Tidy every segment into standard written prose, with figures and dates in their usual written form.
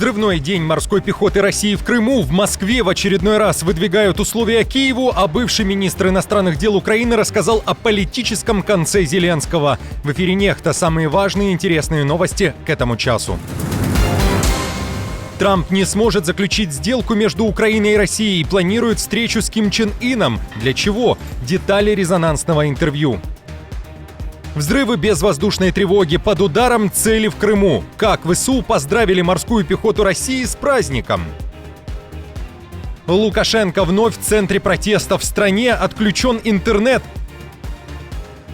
Взрывной день морской пехоты России в Крыму. В Москве в очередной раз выдвигают условия Киеву, а бывший министр иностранных дел Украины рассказал о политическом конце Зеленского. В эфире «Нехта» самые важные и интересные новости к этому часу. Трамп не сможет заключить сделку между Украиной и Россией и планирует встречу с Ким Чен Ыном. Для чего? Детали резонансного интервью. Взрывы без воздушной тревоги под ударом цели в Крыму. Как ВСУ поздравили морскую пехоту России с праздником. Лукашенко вновь в центре протеста. В стране отключен интернет.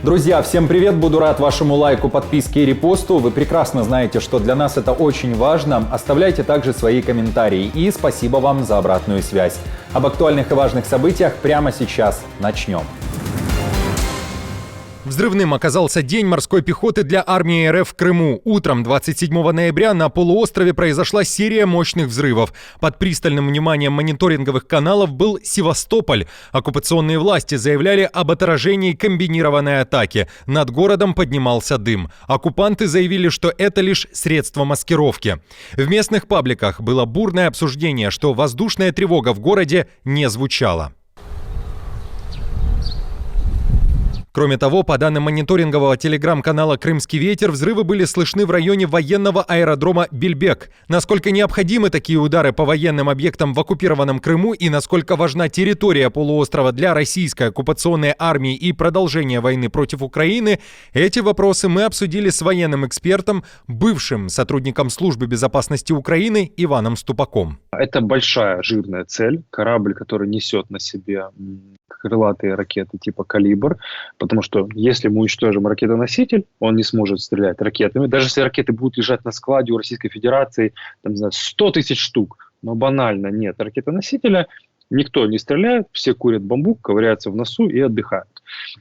Друзья, всем привет! Буду рад вашему лайку, подписке и репосту. Вы прекрасно знаете, что для нас это очень важно. Оставляйте также свои комментарии. И спасибо вам за обратную связь. Об актуальных и важных событиях прямо сейчас. Начнем. Взрывным оказался День морской пехоты для армии РФ в Крыму. Утром 27 ноября на полуострове произошла серия мощных взрывов. Под пристальным вниманием мониторинговых каналов был Севастополь. Оккупационные власти заявляли об отражении комбинированной атаки. Над городом поднимался дым. Оккупанты заявили, что это лишь средство маскировки. В местных пабликах было бурное обсуждение, что воздушная тревога в городе не звучала. Кроме того, по данным мониторингового телеграм-канала «Крымский ветер», взрывы были слышны в районе военного аэродрома Бельбек. Насколько необходимы такие удары по военным объектам в оккупированном Крыму и насколько важна территория полуострова для российской оккупационной армии и продолжения войны против Украины, эти вопросы мы обсудили с военным экспертом, бывшим сотрудником Службы безопасности Украины Иваном Ступаком. Это большая жирная цель, корабль, который несет на себе крылатые ракеты типа «Калибр», потому что если мы уничтожим ракетоноситель, он не сможет стрелять ракетами. Даже если ракеты будут лежать на складе у Российской Федерации, там, не знаю, 100 тысяч штук, но банально нет ракетоносителя, никто не стреляет, все курят бамбук, ковыряются в носу и отдыхают.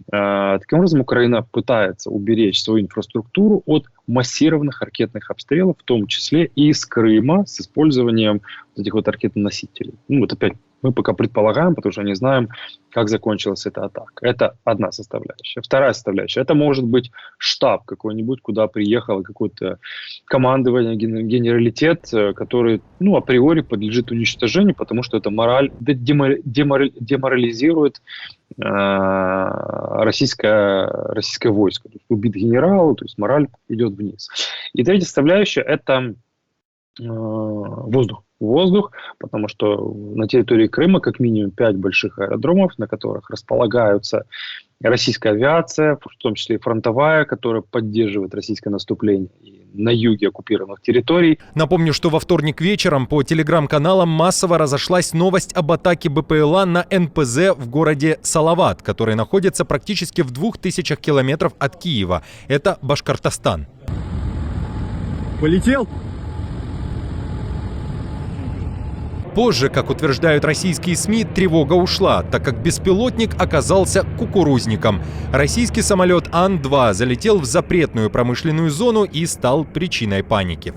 Таким образом, Украина пытается уберечь свою инфраструктуру от массированных ракетных обстрелов, в том числе и из Крыма, с использованием вот этих вот ракетоносителей. Вот опять мы пока предполагаем, потому что не знаем, как закончилась эта атака. Это одна составляющая. Вторая составляющая. Это может быть штаб какой-нибудь, куда приехало какое-то командование, генералитет, который, априори подлежит уничтожению, потому что это деморализирует российское войско. То есть убит генерал, то есть мораль идет вниз. И третья составляющая – это воздух, потому что на территории Крыма как минимум 5 больших аэродромов, на которых располагаются российская авиация, в том числе и фронтовая, которая поддерживает российское наступление на юге оккупированных территорий. Напомню, что во вторник вечером по телеграм-каналам массово разошлась новость об атаке БПЛА на НПЗ в городе Салават, который находится практически в 2000 километров от Киева. Это Башкортостан. Полетел? Позже, как утверждают российские СМИ, тревога ушла, так как беспилотник оказался кукурузником. Российский самолет Ан-2 залетел в запретную промышленную зону и стал причиной паники.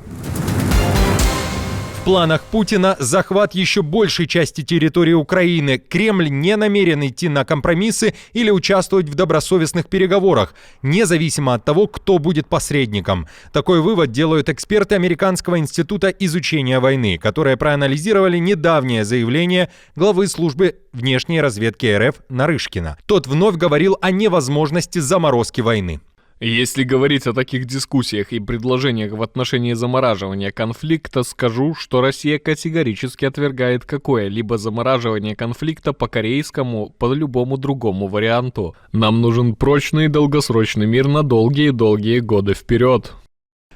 В планах Путина захват еще большей части территории Украины. Кремль не намерен идти на компромиссы или участвовать в добросовестных переговорах, независимо от того, кто будет посредником. Такой вывод делают эксперты Американского института изучения войны, которые проанализировали недавнее заявление главы службы внешней разведки РФ Нарышкина. Тот вновь говорил о невозможности заморозки войны. Если говорить о таких дискуссиях и предложениях в отношении замораживания конфликта, скажу, что Россия категорически отвергает какое-либо замораживание конфликта по корейскому, по любому другому варианту. Нам нужен прочный и долгосрочный мир на долгие годы вперед.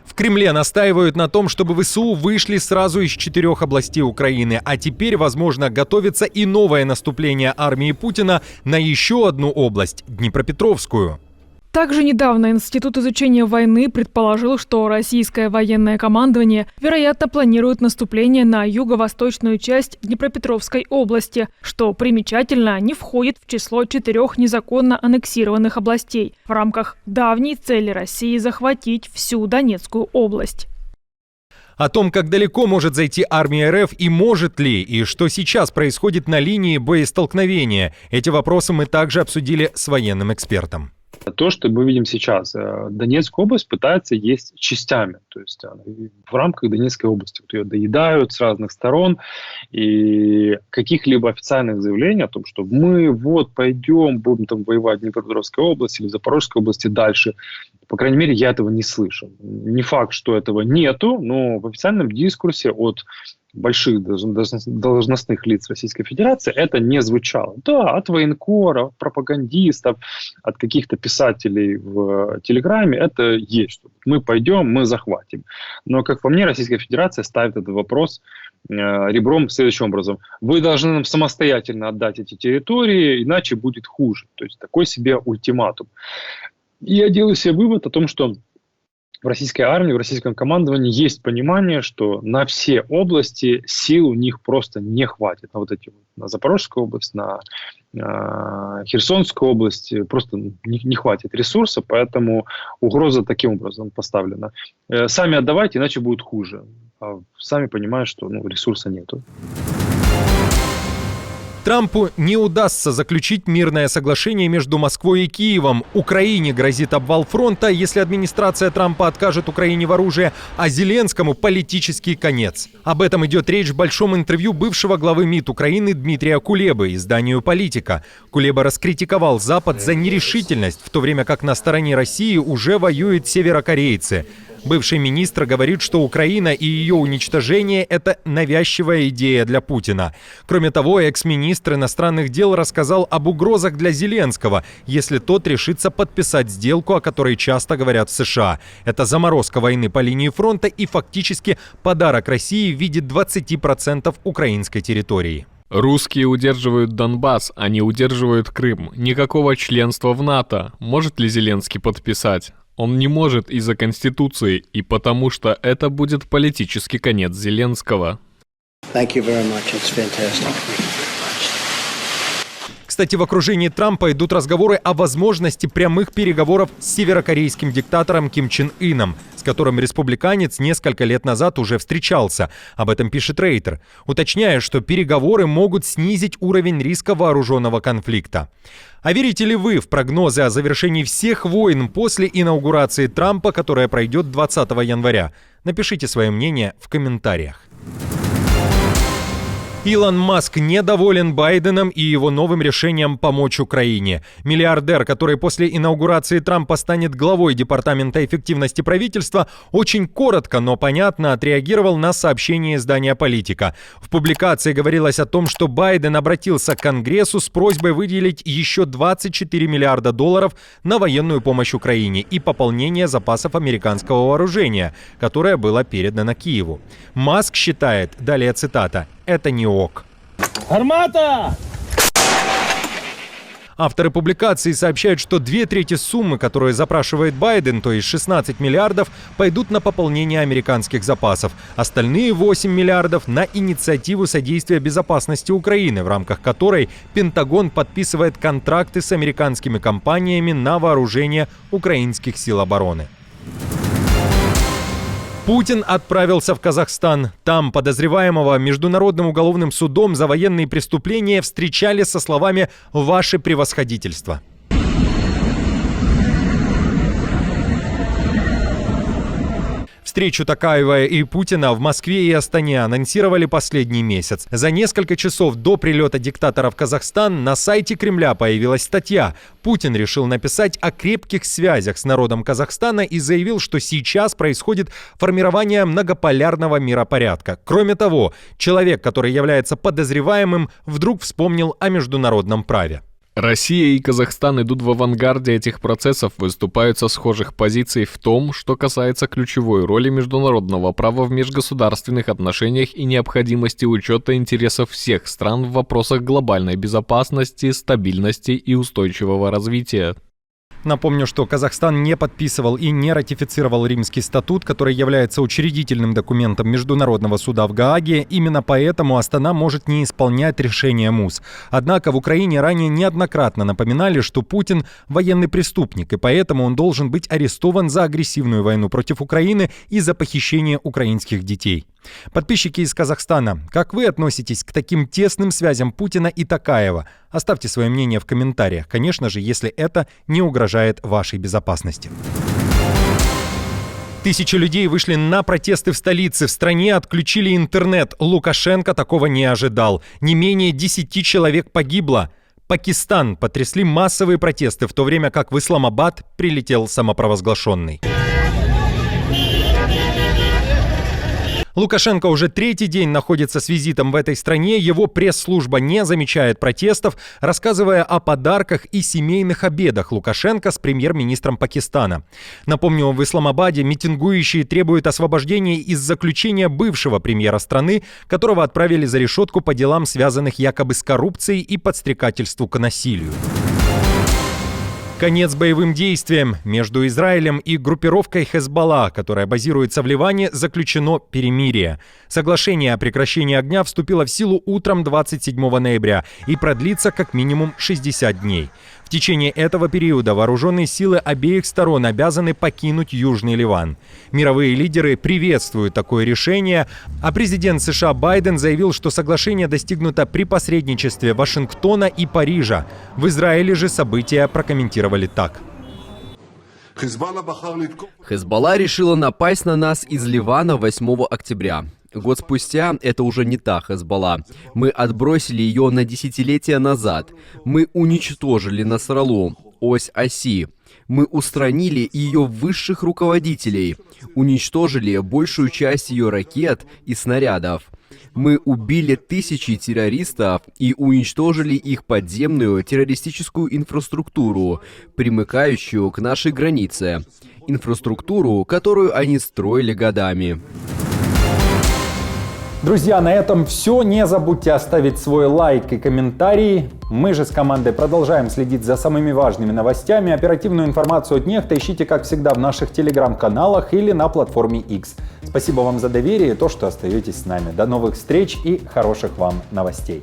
В Кремле настаивают на том, чтобы ВСУ вышли сразу из 4 областей Украины, а теперь, возможно, готовится и новое наступление армии Путина на еще одну область – Днепропетровскую. Также недавно Институт изучения войны предположил, что российское военное командование, вероятно, планирует наступление на юго-восточную часть Днепропетровской области, что примечательно, не входит в число 4 незаконно аннексированных областей в рамках давней цели России захватить всю Донецкую область. О том, как далеко может зайти армия РФ и может ли, и что сейчас происходит на линии боестолкновения, эти вопросы мы также обсудили с военным экспертом. То, что мы видим сейчас, Донецкая область пытается есть частями, то есть в рамках Донецкой области ее доедают с разных сторон, и каких-либо официальных заявлений о том, что мы вот пойдем, будем там воевать в Днепропетровской области или в Запорожской области дальше, по крайней мере, я этого не слышал. Не факт, что этого нету, но в официальном дискурсе от больших должностных лиц Российской Федерации это не звучало. Да, от военкоров, пропагандистов, от каких-то писателей в Телеграме это есть. Мы пойдем, мы захватим. Но, как по мне, Российская Федерация ставит этот вопрос ребром следующим образом. Вы должны нам самостоятельно отдать эти территории, иначе будет хуже. То есть такой себе ультиматум. И я делаю себе вывод о том, что в российской армии, в российском командовании есть понимание, что на все области сил у них просто не хватит. На вот эти вот, на Запорожскую область, на Херсонскую область просто не хватит ресурса, поэтому угроза таким образом поставлена. Сами отдавайте, иначе будет хуже. А сами понимают, что ресурса нету. Трампу не удастся заключить мирное соглашение между Москвой и Киевом. Украине грозит обвал фронта, если администрация Трампа откажет Украине в оружии, а Зеленскому политический конец. Об этом идет речь в большом интервью бывшего главы МИД Украины Дмитрия Кулебы изданию «Политика». Кулеба раскритиковал Запад за нерешительность, в то время как на стороне России уже воюют северокорейцы. Бывший министр говорит, что Украина и ее уничтожение – это навязчивая идея для Путина. Кроме того, экс-министр иностранных дел рассказал об угрозах для Зеленского, если тот решится подписать сделку, о которой часто говорят в США. Это заморозка войны по линии фронта и фактически подарок России в виде 20% украинской территории. Русские удерживают Донбасс, они удерживают Крым. Никакого членства в НАТО. Может ли Зеленский подписать? Он не может из-за Конституции, и потому что это будет политический конец Зеленского. Кстати, в окружении Трампа идут разговоры о возможности прямых переговоров с северокорейским диктатором Ким Чен Ыном, с которым республиканец несколько лет назад уже встречался. Об этом пишет Рейтер, уточняя, что переговоры могут снизить уровень риска вооруженного конфликта. А верите ли вы в прогнозы о завершении всех войн после инаугурации Трампа, которая пройдет 20 января? Напишите свое мнение в комментариях. Илон Маск недоволен Байденом и его новым решением помочь Украине. Миллиардер, который после инаугурации Трампа станет главой Департамента эффективности правительства, очень коротко, но понятно отреагировал на сообщение издания «Политика». В публикации говорилось о том, что Байден обратился к Конгрессу с просьбой выделить еще $24 миллиарда на военную помощь Украине и пополнение запасов американского вооружения, которое было передано Киеву. Маск считает, далее цитата, «это не ок». Армата! Авторы публикации сообщают, что 2/3 суммы, которую запрашивает Байден, то есть 16 миллиардов, пойдут на пополнение американских запасов. Остальные 8 миллиардов на инициативу содействия безопасности Украины, в рамках которой Пентагон подписывает контракты с американскими компаниями на вооружение украинских сил обороны. Путин отправился в Казахстан. Там подозреваемого Международным уголовным судом за военные преступления встречали со словами «Ваше превосходительство». Встречу Токаева и Путина в Москве и Астане анонсировали последний месяц. За несколько часов до прилета диктатора в Казахстан на сайте Кремля появилась статья. Путин решил написать о крепких связях с народом Казахстана и заявил, что сейчас происходит формирование многополярного миропорядка. Кроме того, человек, который является подозреваемым, вдруг вспомнил о международном праве. Россия и Казахстан идут в авангарде этих процессов, выступают со схожих позиций в том, что касается ключевой роли международного права в межгосударственных отношениях и необходимости учета интересов всех стран в вопросах глобальной безопасности, стабильности и устойчивого развития. Напомню, что Казахстан не подписывал и не ратифицировал Римский статут, который является учредительным документом Международного суда в Гааге. Именно поэтому Астана может не исполнять решения МУС. Однако в Украине ранее неоднократно напоминали, что Путин военный преступник, и поэтому он должен быть арестован за агрессивную войну против Украины и за похищение украинских детей. Подписчики из Казахстана, как вы относитесь к таким тесным связям Путина и Токаева? Оставьте свое мнение в комментариях, конечно же, если это не угрожает вашей безопасности. Тысячи людей вышли на протесты в столице. В стране отключили интернет. Лукашенко такого не ожидал. Не менее 10 человек погибло. Пакистан потрясли массовые протесты, в то время как в Исламабад прилетел самопровозглашенный. Лукашенко уже третий день находится с визитом в этой стране. Его пресс-служба не замечает протестов, рассказывая о подарках и семейных обедах Лукашенко с премьер-министром Пакистана. Напомню, в Исламабаде митингующие требуют освобождения из заключения бывшего премьера страны, которого отправили за решетку по делам, связанных якобы с коррупцией и подстрекательству к насилию. Конец боевым действиям. Между Израилем и группировкой Хезболла, которая базируется в Ливане, заключено перемирие. Соглашение о прекращении огня вступило в силу утром 27 ноября и продлится как минимум 60 дней. В течение этого периода вооруженные силы обеих сторон обязаны покинуть Южный Ливан. Мировые лидеры приветствуют такое решение, а президент США Байден заявил, что соглашение достигнуто при посредничестве Вашингтона и Парижа. В Израиле же события прокомментировали так. Хезболла решила напасть на нас из Ливана 8 октября. Год спустя это уже не та Хезболла. Мы отбросили ее на десятилетия назад. Мы уничтожили Насраллу, ось оси. Мы устранили ее высших руководителей, уничтожили большую часть ее ракет и снарядов. Мы убили тысячи террористов и уничтожили их подземную террористическую инфраструктуру, примыкающую к нашей границе. Инфраструктуру, которую они строили годами. Друзья, на этом все. Не забудьте оставить свой лайк и комментарий. Мы же с командой продолжаем следить за самыми важными новостями. Оперативную информацию от Нехта ищите, как всегда, в наших телеграм-каналах или на платформе X. Спасибо вам за доверие и то, что остаетесь с нами. До новых встреч и хороших вам новостей.